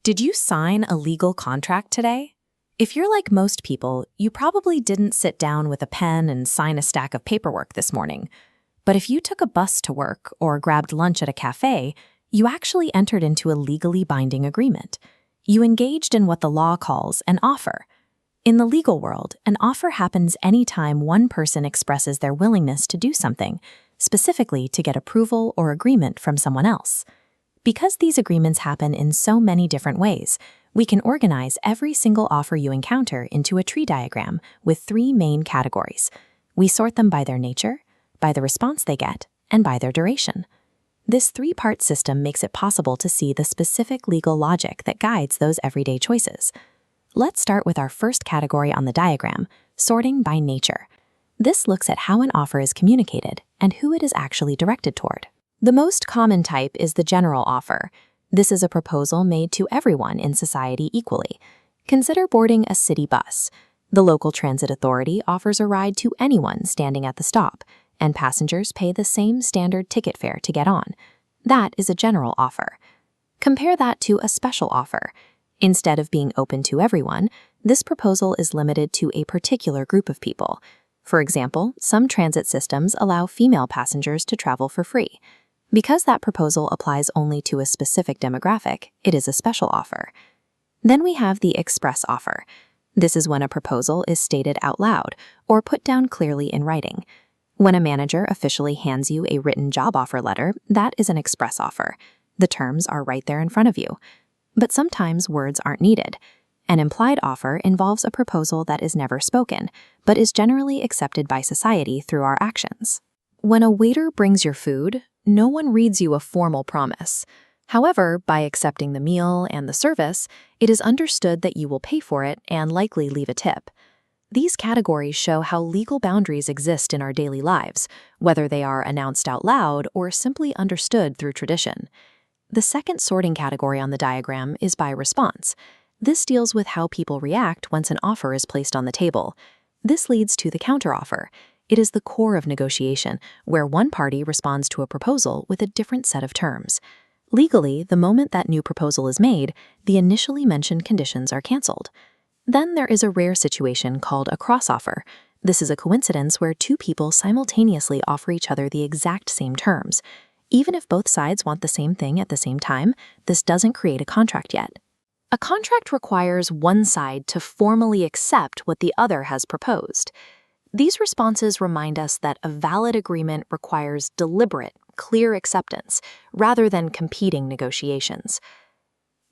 Did you sign a legal contract today? If you're like most people, you probably didn't sit down with a pen and sign a stack of paperwork this morning. But if you took a bus to work or grabbed lunch at a cafe, you actually entered into a legally binding agreement. You engaged in what the law calls an offer. In the legal world, an offer happens anytime one person expresses their willingness to do something, specifically to get approval or agreement from someone else. Because these agreements happen in so many different ways, we can organize every single offer you encounter into a tree diagram with three main categories. We sort them by their nature, by the response they get, and by their duration. This three-part system makes it possible to see the specific legal logic that guides those everyday choices. Let's start with our first category on the diagram, sorting by nature. This looks at how an offer is communicated and who it is actually directed toward. The most common type is the general offer. This is a proposal made to everyone in society equally. Consider boarding a city bus. The local transit authority offers a ride to anyone standing at the stop, and passengers pay the same standard ticket fare to get on. That is a general offer. Compare that to a special offer. Instead of being open to everyone, this proposal is limited to a particular group of people. For example, some transit systems allow female passengers to travel for free. Because that proposal applies only to a specific demographic, it is a special offer. Then we have the express offer. This is when a proposal is stated out loud or put down clearly in writing. When a manager officially hands you a written job offer letter, that is an express offer. The terms are right there in front of you. But sometimes words aren't needed. An implied offer involves a proposal that is never spoken, but is generally accepted by society through our actions. When a waiter brings your food, no one reads you a formal promise. However, by accepting the meal and the service, it is understood that you will pay for it and likely leave a tip. These categories show how legal boundaries exist in our daily lives, whether they are announced out loud or simply understood through tradition. The second sorting category on the diagram is by response. This deals with how people react once an offer is placed on the table. This leads to the counteroffer. It is the core of negotiation, where one party responds to a proposal with a different set of terms. Legally, the moment that new proposal is made, the initially mentioned conditions are canceled. Then there is a rare situation called a cross-offer. This is a coincidence where two people simultaneously offer each other the exact same terms. Even if both sides want the same thing at the same time, this doesn't create a contract yet. A contract requires one side to formally accept what the other has proposed. These responses remind us that a valid agreement requires deliberate, clear acceptance, rather than competing negotiations.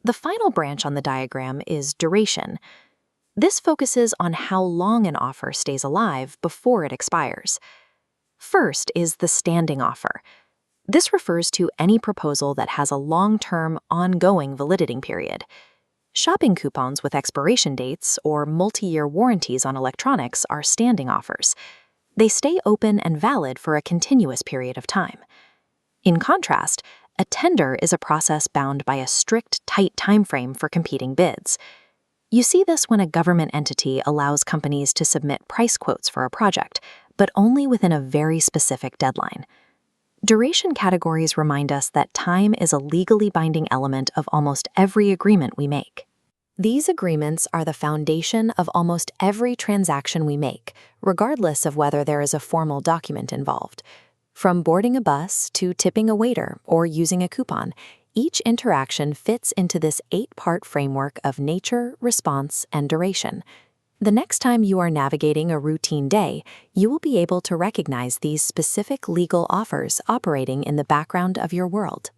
The final branch on the diagram is duration. This focuses on how long an offer stays alive before it expires. First is the standing offer. This refers to any proposal that has a long-term, ongoing validity period. Shopping coupons with expiration dates or multi-year warranties on electronics are standing offers. They stay open and valid for a continuous period of time. In contrast, a tender is a process bound by a strict, tight timeframe for competing bids. You see this when a government entity allows companies to submit price quotes for a project, but only within a very specific deadline. Duration categories remind us that time is a legally binding element of almost every agreement we make. These agreements are the foundation of almost every transaction we make, regardless of whether there is a formal document involved. From boarding a bus to tipping a waiter or using a coupon, each interaction fits into this 8-part framework of nature, response, and duration. The next time you are navigating a routine day, you will be able to recognize these specific legal offers operating in the background of your world.